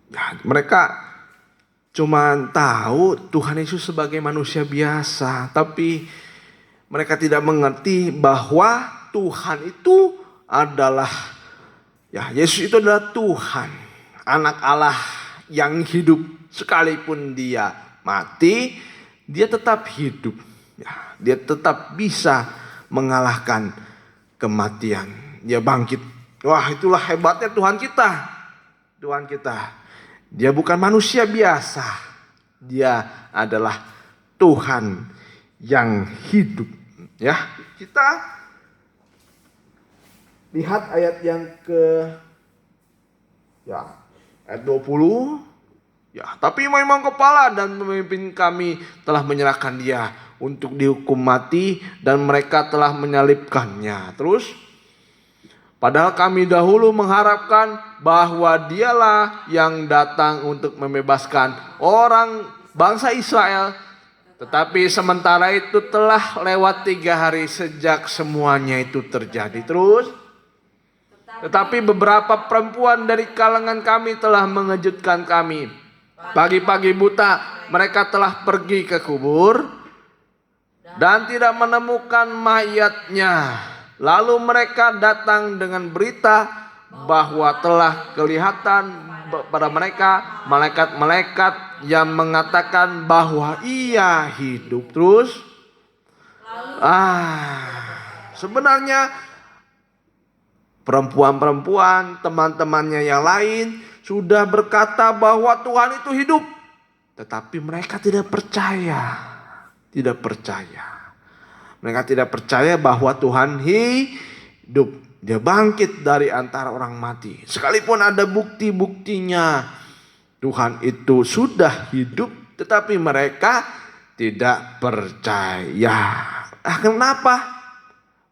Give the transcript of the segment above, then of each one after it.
Ya, mereka cuma tahu Tuhan Yesus sebagai manusia biasa, tapi mereka tidak mengerti bahwa Tuhan itu adalah, ya, Yesus itu adalah Tuhan, anak Allah yang hidup. Sekalipun dia mati, dia tetap hidup. Ya, dia tetap bisa mengalahkan kematian. Dia bangkit. Wah, itulah hebatnya Tuhan kita. Tuhan kita. Dia bukan manusia biasa. Dia adalah Tuhan yang hidup. Ya, kita lihat ayat yang ayat 20. Ya, tapi memang kepala dan pemimpin kami telah menyerahkan dia untuk dihukum mati dan mereka telah menyalibkannya. Terus, padahal kami dahulu mengharapkan bahwa dialah yang datang untuk membebaskan orang bangsa Israel. Tetapi sementara itu telah lewat 3 hari sejak semuanya itu terjadi. Terus, tetapi beberapa perempuan dari kalangan kami telah mengejutkan kami. Pagi-pagi buta mereka telah pergi ke kubur dan tidak menemukan mayatnya. Lalu mereka datang dengan berita bahwa telah kelihatan pada mereka malaikat-malaikat yang mengatakan bahwa ia hidup. Terus, sebenarnya perempuan-perempuan teman-temannya yang lain sudah berkata bahwa Tuhan itu hidup, tetapi mereka tidak percaya. Tidak percaya. Mereka tidak percaya bahwa Tuhan hidup. Dia bangkit dari antara orang mati. Sekalipun ada bukti-buktinya Tuhan itu sudah hidup, tetapi mereka tidak percaya. Kenapa?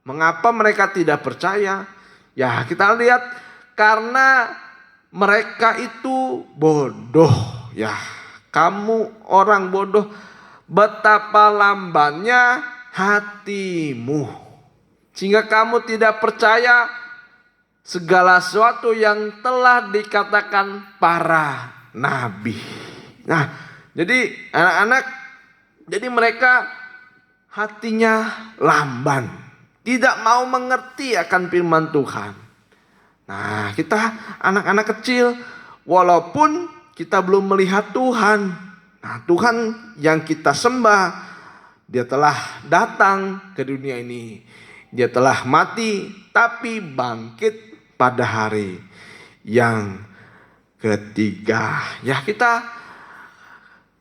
Mengapa mereka tidak percaya? Ya, kita lihat karena mereka itu bodoh. Ya, kamu orang bodoh, betapa lambannya hatimu, sehingga kamu tidak percaya segala sesuatu yang telah dikatakan para nabi. Nah, jadi anak-anak, jadi mereka hatinya lamban, tidak mau mengerti akan firman Tuhan. Nah, kita anak-anak kecil, walaupun kita belum melihat Tuhan, nah, Tuhan yang kita sembah, dia telah datang ke dunia ini. Dia telah mati, tapi bangkit pada hari yang ketiga. Ya, kita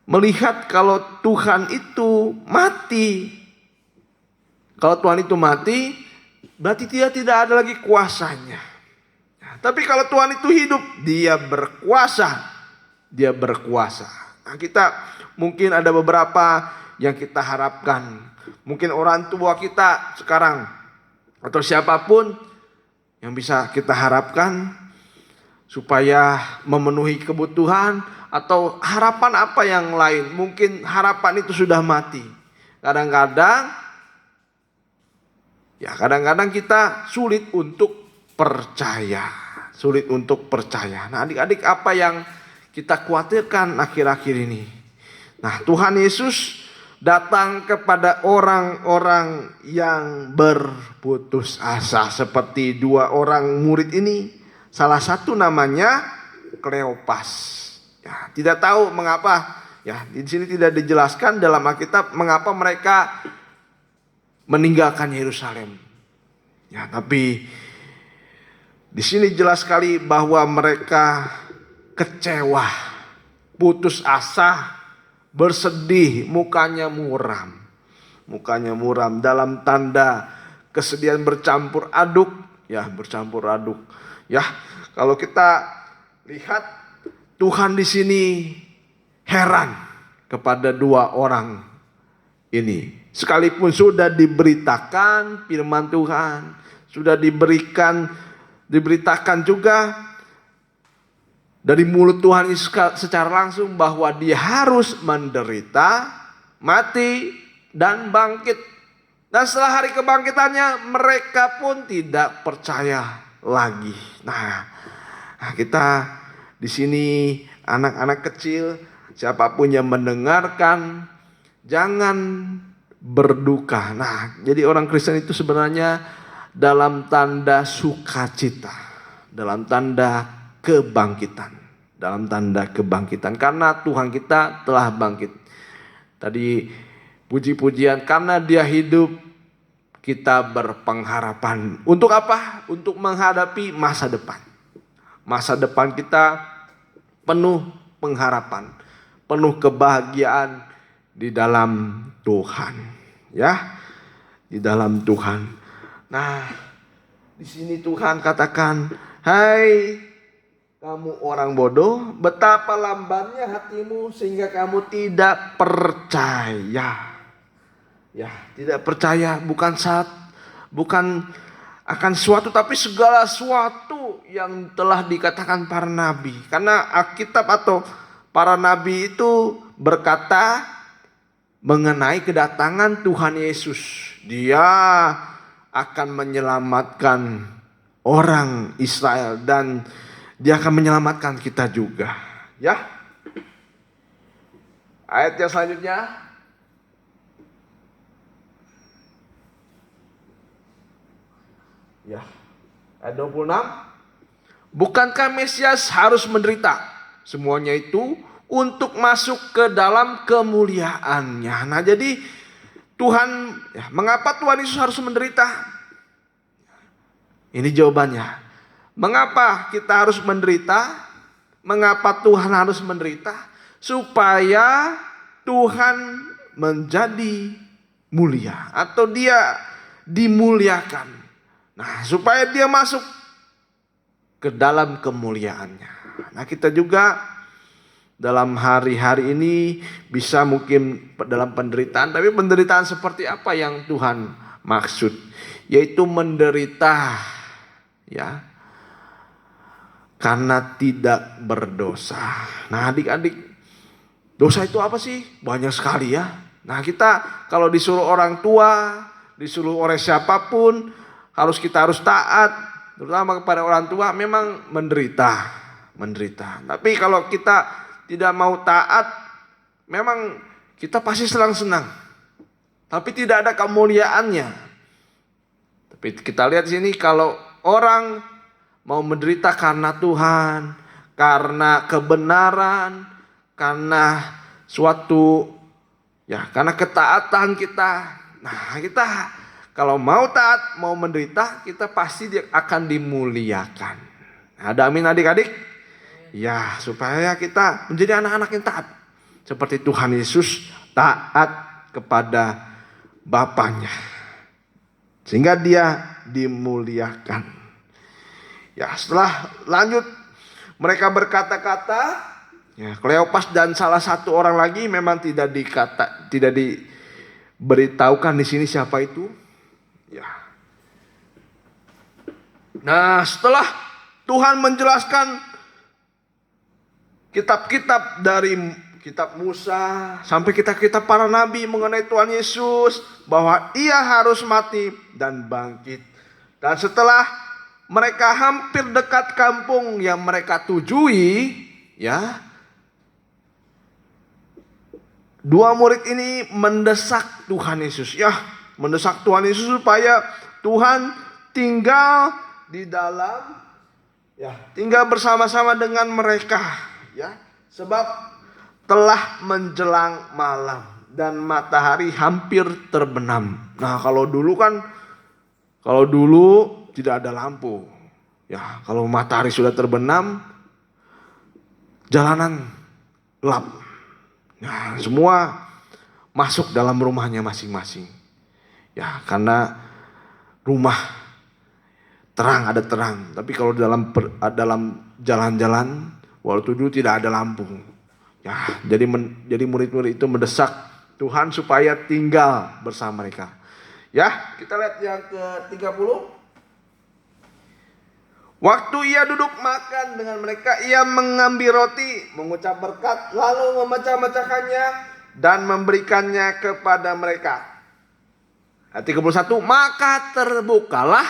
melihat kalau Tuhan itu mati. Kalau Tuhan itu mati, berarti dia tidak ada lagi kuasanya. Tapi kalau Tuhan itu hidup, dia berkuasa. Dia berkuasa. Nah, kita mungkin ada beberapa yang kita harapkan. Mungkin orang tua kita sekarang, atau siapapun yang bisa kita harapkan supaya memenuhi kebutuhan atau harapan apa yang lain. Mungkin harapan itu sudah mati. Kadang-kadang kita sulit untuk percaya. Sulit untuk percaya. Nah, adik-adik, apa yang kita khawatirkan akhir-akhir ini? Nah, Tuhan Yesus datang kepada orang-orang yang berputus asa, seperti 2 orang murid ini. Salah satu namanya Kleopas. Ya, tidak tahu mengapa. Ya, di sini tidak dijelaskan dalam Alkitab mengapa mereka meninggalkan Yerusalem. Ya, tapi di sini jelas sekali bahwa mereka kecewa, putus asa, bersedih, mukanya muram. Mukanya muram dalam tanda kesedihan bercampur aduk. Ya, bercampur aduk. Ya, kalau kita lihat Tuhan di sini heran kepada 2 orang ini. Sekalipun sudah diberitakan firman Tuhan, sudah diberitakan juga dari mulut Tuhan secara langsung bahwa dia harus menderita, mati, dan bangkit. Dan setelah hari kebangkitannya mereka pun tidak percaya lagi. Nah, kita di sini anak-anak kecil, siapapun yang mendengarkan, jangan berduka. Nah, jadi orang Kristen itu sebenarnya dalam tanda sukacita, dalam tanda kebangkitan, dalam tanda kebangkitan, karena Tuhan kita telah bangkit. Tadi puji-pujian, karena Dia hidup, kita berpengharapan. Untuk apa? Untuk menghadapi masa depan. Masa depan kita penuh pengharapan, penuh kebahagiaan di dalam Tuhan, ya, di dalam Tuhan. Nah, di sini Tuhan katakan, hai kamu orang bodoh, betapa lambannya hatimu sehingga kamu tidak percaya. Ya, tidak percaya bukan akan suatu, tapi segala sesuatu yang telah dikatakan para nabi. Karena Alkitab atau para nabi itu berkata mengenai kedatangan Tuhan Yesus. Dia akan menyelamatkan orang Israel dan Dia akan menyelamatkan kita juga. Ya. Ayat yang selanjutnya. Ya. Ayat 26. Bukankah Mesias harus menderita? Semuanya itu untuk masuk ke dalam kemuliaannya. Nah, jadi Tuhan, ya, mengapa Tuhan Yesus harus menderita? Ini jawabannya. Mengapa kita harus menderita? Mengapa Tuhan harus menderita? Supaya Tuhan menjadi mulia atau Dia dimuliakan. Nah, supaya Dia masuk ke dalam kemuliaannya. Nah, kita juga dalam hari-hari ini bisa mungkin dalam penderitaan, tapi penderitaan seperti apa yang Tuhan maksud? Yaitu menderita, ya, karena tidak berdosa. Nah, adik-adik, dosa itu apa sih? Banyak sekali, ya. Nah, kita kalau disuruh orang tua, disuruh oleh siapapun, kita harus taat, terutama kepada orang tua, memang menderita. Tapi kalau kita tidak mau taat, memang kita pasti senang-senang, tapi tidak ada kemuliaannya. Tapi kita lihat di sini, kalau orang mau menderita karena Tuhan, karena kebenaran, karena suatu, ya, karena ketaatan kita. Nah, kita kalau mau taat, mau menderita, kita pasti akan dimuliakan. Ada amin adik-adik? Ya, supaya kita menjadi anak-anak yang taat. Seperti Tuhan Yesus taat kepada Bapaknya. Sehingga Dia dimuliakan. Ya, setelah lanjut mereka berkata-kata, ya, Kleopas dan salah satu orang lagi memang tidak diberitahukan di sini siapa itu. Ya. Nah, setelah Tuhan menjelaskan kitab-kitab dari kitab Musa sampai kitab-kitab para nabi mengenai Tuhan Yesus, bahwa Ia harus mati dan bangkit. Dan setelah mereka hampir dekat kampung yang mereka tujui, ya, dua murid ini mendesak Tuhan Yesus, ya, mendesak Tuhan Yesus supaya Tuhan tinggal di dalam, ya, tinggal bersama-sama dengan mereka, ya, sebab telah menjelang malam dan matahari hampir terbenam. Nah, kalau dulu tidak ada lampu, ya, kalau matahari sudah terbenam, jalanan gelap. Nah, semua masuk dalam rumahnya masing-masing. Ya, karena rumah ada terang. Tapi kalau dalam jalan-jalan, waktu dulu tidak ada lampu. Ya, jadi murid-murid itu mendesak Tuhan supaya tinggal bersama mereka. Ya, kita lihat yang ke-30. Waktu Ia duduk makan dengan mereka, Ia mengambil roti, mengucap berkat, lalu memecah-mecahkannya dan memberikannya kepada mereka. Ayat 31, maka terbukalah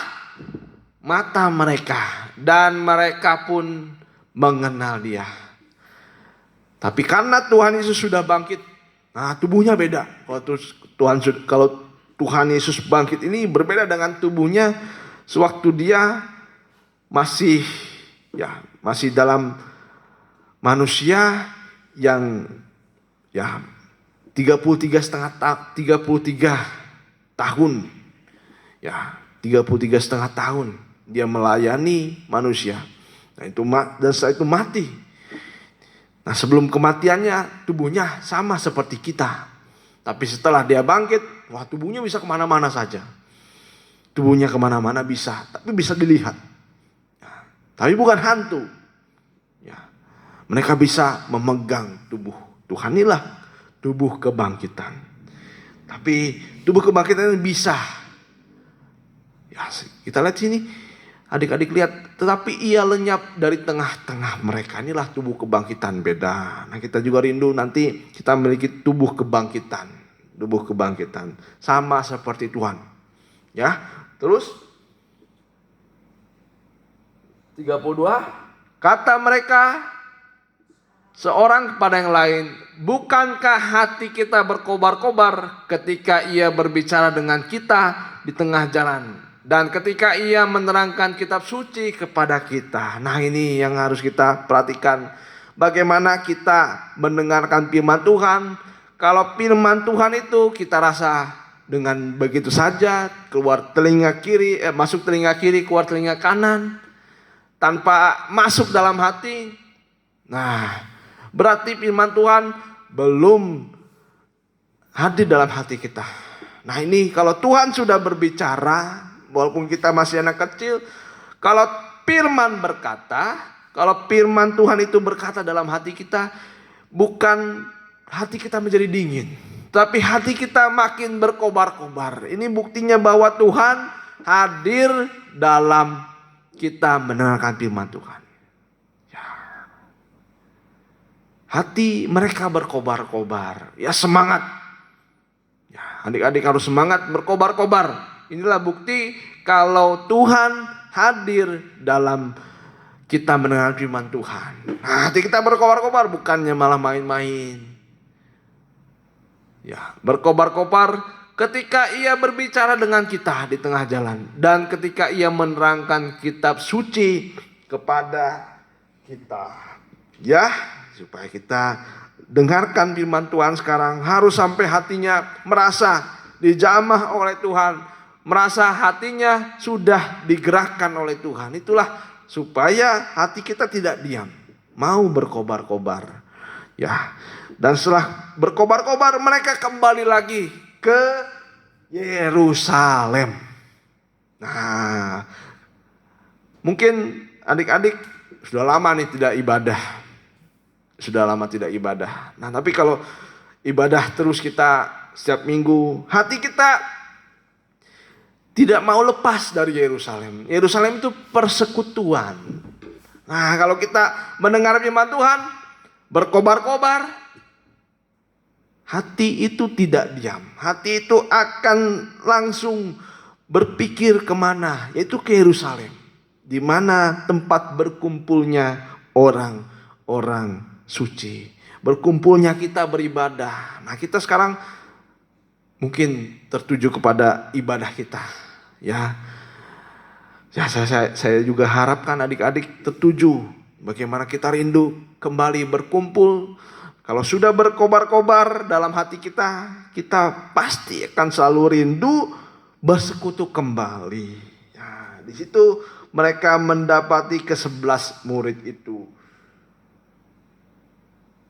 mata mereka dan mereka pun mengenal Dia. Tapi karena Tuhan Yesus sudah bangkit, nah tubuhnya beda. Kalau Tuhan Yesus bangkit ini berbeda dengan tubuhnya sewaktu dia masih dalam manusia yang 33 tahun. Ya, 33,5 tahun dia melayani manusia. Nah, dan setelah itu mati. Nah, sebelum kematiannya tubuhnya sama seperti kita. Tapi setelah dia bangkit, tubuhnya bisa kemana-mana saja. Tubuhnya kemana-mana bisa, tapi bisa dilihat. Ya, tapi bukan hantu. Ya, mereka bisa memegang tubuh. Tuhan inilah tubuh kebangkitan. Tapi tubuh kebangkitan ini bisa. Ya, kita lihat sini. Adik-adik lihat, tetapi ia lenyap dari tengah-tengah mereka. Inilah tubuh kebangkitan, beda. Nah, kita juga rindu nanti kita memiliki tubuh kebangkitan. Tubuh kebangkitan sama seperti Tuhan. Ya. Terus 32, kata mereka seorang kepada yang lain, bukankah hati kita berkobar-kobar ketika ia berbicara dengan kita di tengah jalan? Dan ketika ia menerangkan kitab suci kepada kita. Nah, ini yang harus kita perhatikan. Bagaimana kita mendengarkan firman Tuhan. Kalau firman Tuhan itu kita rasa dengan begitu saja. Keluar telinga kiri, masuk telinga kiri, keluar telinga kanan. Tanpa masuk dalam hati. Nah, berarti firman Tuhan belum hadir dalam hati kita. Nah, ini kalau Tuhan sudah berbicara, walaupun kita masih anak kecil, kalau firman Tuhan itu berkata dalam hati kita, bukan hati kita menjadi dingin, tapi hati kita makin berkobar-kobar. Ini buktinya bahwa Tuhan hadir dalam kita mendengarkan firman Tuhan. Ya. Hati mereka berkobar-kobar. Ya, semangat. Ya, adik-adik harus semangat berkobar-kobar. Inilah bukti kalau Tuhan hadir dalam kita mendengar firman Tuhan. Nah, hati kita berkobar-kobar, bukannya malah main-main. Ya, berkobar-kobar ketika ia berbicara dengan kita di tengah jalan. Dan ketika ia menerangkan kitab suci kepada kita. Ya, supaya kita dengarkan firman Tuhan sekarang. Harus sampai hatinya merasa dijamah oleh Tuhan. Merasa hatinya sudah digerakkan oleh Tuhan. Itulah supaya hati kita tidak diam. Mau berkobar-kobar. Ya. Dan setelah berkobar-kobar mereka kembali lagi ke Yerusalem. Nah, mungkin adik-adik sudah lama nih tidak ibadah. Sudah lama tidak ibadah. Nah, tapi kalau ibadah terus kita setiap minggu, hati kita tidak mau lepas dari Yerusalem. Yerusalem itu persekutuan. Nah, kalau kita mendengar firman Tuhan, berkobar-kobar, hati itu tidak diam. Hati itu akan langsung berpikir kemana? Yaitu ke Yerusalem. Di mana tempat berkumpulnya orang-orang suci. Berkumpulnya kita beribadah. Nah, kita sekarang mungkin tertuju kepada ibadah kita. Ya, saya juga harapkan adik-adik tertuju bagaimana kita rindu kembali berkumpul. Kalau sudah berkobar-kobar dalam hati kita, kita pasti akan selalu rindu bersekutu kembali. Ya, di situ mereka mendapati ke-11 murid itu.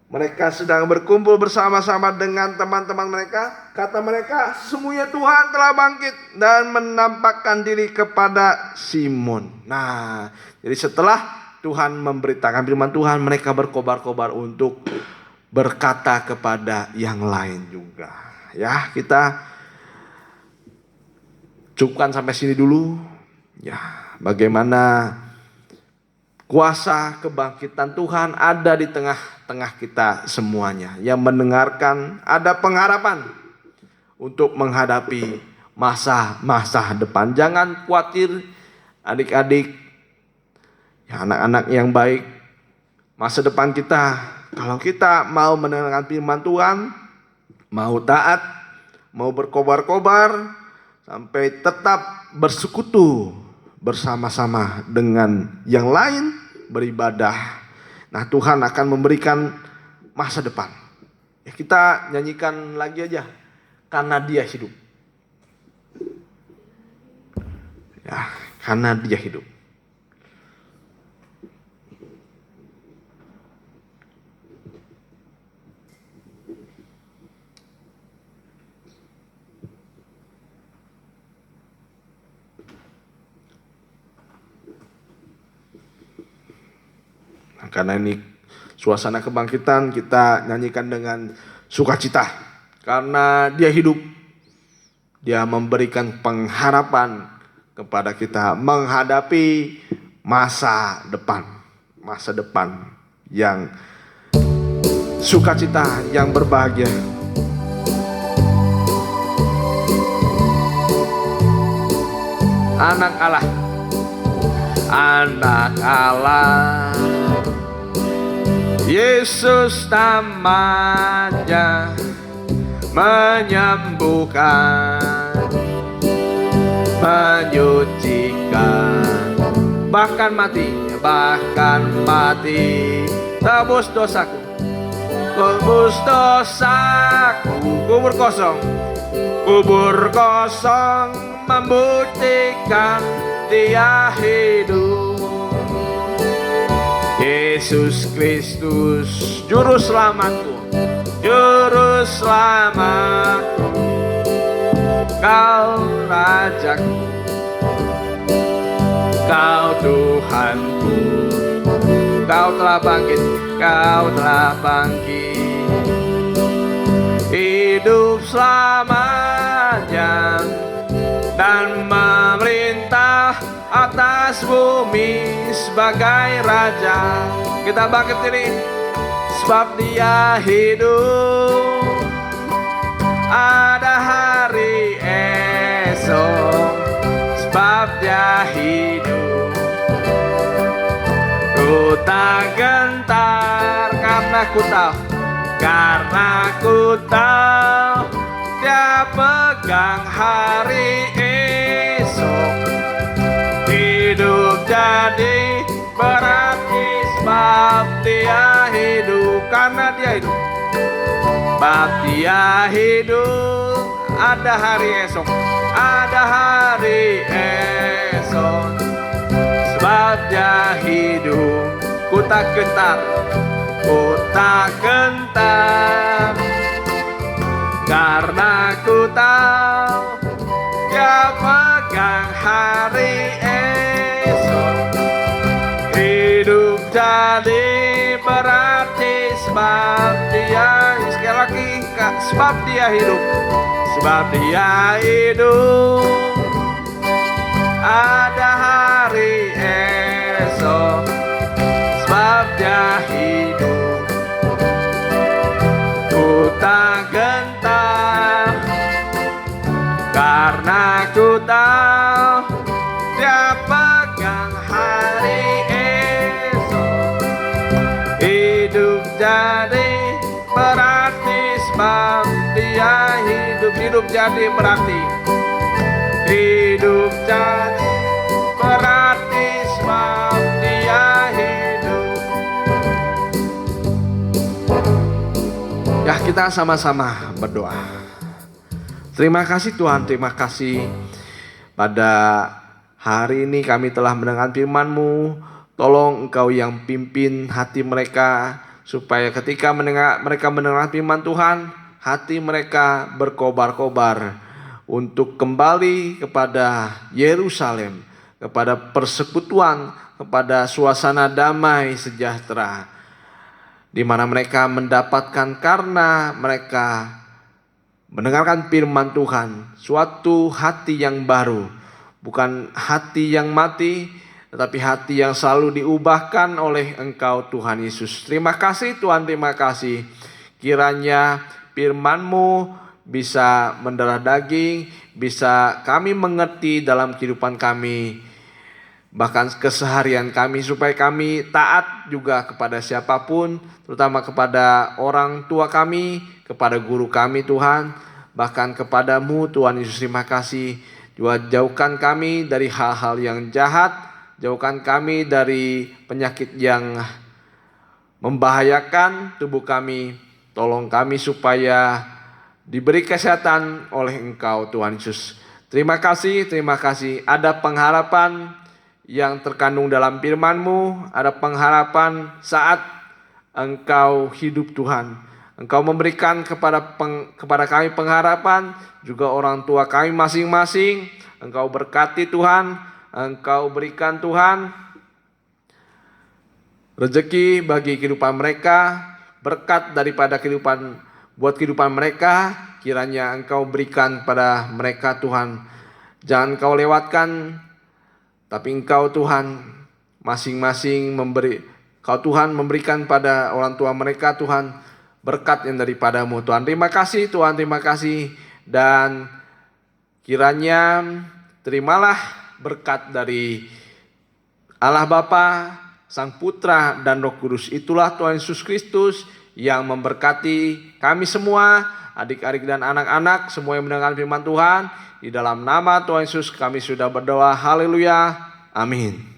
Mereka sedang berkumpul bersama-sama dengan teman-teman mereka. Kata mereka, sesungguhnya Tuhan telah bangkit dan menampakkan diri kepada Simon. Nah, jadi setelah Tuhan memberitakan firman Tuhan, mereka berkobar-kobar untuk berkata kepada yang lain juga. Ya, kita cukupkan sampai sini dulu. Ya, bagaimana kuasa kebangkitan Tuhan ada di tengah-tengah kita semuanya. Yang mendengarkan ada pengharapan untuk menghadapi masa-masa depan. Jangan khawatir adik-adik, ya, anak-anak yang baik. Masa depan kita kalau kita mau mendengarkan firman Tuhan, mau taat, mau berkobar-kobar, sampai tetap bersekutu bersama-sama dengan yang lain beribadah, nah Tuhan akan memberikan masa depan. Ya, kita nyanyikan lagi aja, karena Dia hidup. Ya, karena Dia hidup. Karena ini suasana kebangkitan, kita nyanyikan dengan sukacita. Karena Dia hidup, Dia memberikan pengharapan kepada kita menghadapi masa depan. Masa depan yang sukacita, yang berbahagia. Anak Allah, anak Allah, Yesus namanya, menyembuhkan, menyucikan, bahkan mati tebus dosaku, kubur kosong membuktikan Dia hidup. Yesus Kristus juru selamatku, Kau Rajaku, Kau Tuhanku, Kau telah bangkit, hidup selamanya dan memerintah atas bumi sebagai Raja. Kita bangkit diri, sebab Dia hidup. Ada hari esok, sebab Dia hidup. Ku tak gentar karena ku tahu Dia pegang hari esok. Hidup jadi berarti sebab Dia hidup. Karena Dia hidup, sebab Dia hidup. Ada hari esok, sebab Dia hidup. Ku tak gentar karena ku tahu Dia pegang hari esok. Hidup jadi berarti sebab Dia, sekali lagi, sebab Dia hidup. Sebab Dia hidup, ada hari esok. Sebab Dia hidup, ku tak gentar karena ku tahu Dia pegang hari esok. Hidup jadi berarti sebab Dia hidup. Hidup jadi berarti, hidup jadi berarti sebab Dia hidup. Ya, kita sama-sama berdoa. Terima kasih Tuhan, terima kasih pada hari ini kami telah mendengar firman-Mu. Tolong Engkau yang pimpin hati mereka, supaya ketika mereka mendengar firman Tuhan, hati mereka berkobar-kobar untuk kembali kepada Yerusalem, kepada persekutuan, kepada suasana damai sejahtera, di mana mereka mendapatkan karena mereka mendengarkan firman Tuhan, suatu hati yang baru, bukan hati yang mati, tetapi hati yang selalu diubahkan oleh Engkau Tuhan Yesus. Terima kasih Tuhan, terima kasih. Kiranya firman-Mu bisa mendarah daging, bisa kami mengerti dalam kehidupan kami, bahkan keseharian kami, supaya kami taat juga kepada siapapun, terutama kepada orang tua kami, kepada guru kami Tuhan, bahkan kepadamu Tuhan Yesus. Terima kasih. Juga jauhkan kami dari hal-hal yang jahat, jauhkan kami dari penyakit yang membahayakan tubuh kami. Tolong kami supaya diberi kesehatan oleh Engkau Tuhan Yesus. Terima kasih, terima kasih. Ada pengharapan yang terkandung dalam firman-Mu, ada pengharapan saat Engkau hidup Tuhan. Engkau memberikan kepada kami pengharapan, juga orang tua kami masing-masing. Engkau berkati Tuhan, Engkau berikan Tuhan rezeki bagi kehidupan mereka, berkat daripada kehidupan mereka, kiranya Engkau berikan pada mereka Tuhan. Jangan Engkau lewatkan, tapi Engkau Tuhan masing-masing Kau Tuhan memberikan pada orang tua mereka Tuhan berkat yang daripadamu Tuhan. Terima kasih Tuhan, terima kasih. Dan kiranya terimalah berkat dari Allah Bapa, Sang Putra dan Roh Kudus. Itulah Tuhan Yesus Kristus yang memberkati kami semua, adik-adik dan anak-anak semua yang mendengar firman Tuhan. Di dalam nama Tuhan Yesus kami sudah berdoa. Haleluya. Amin.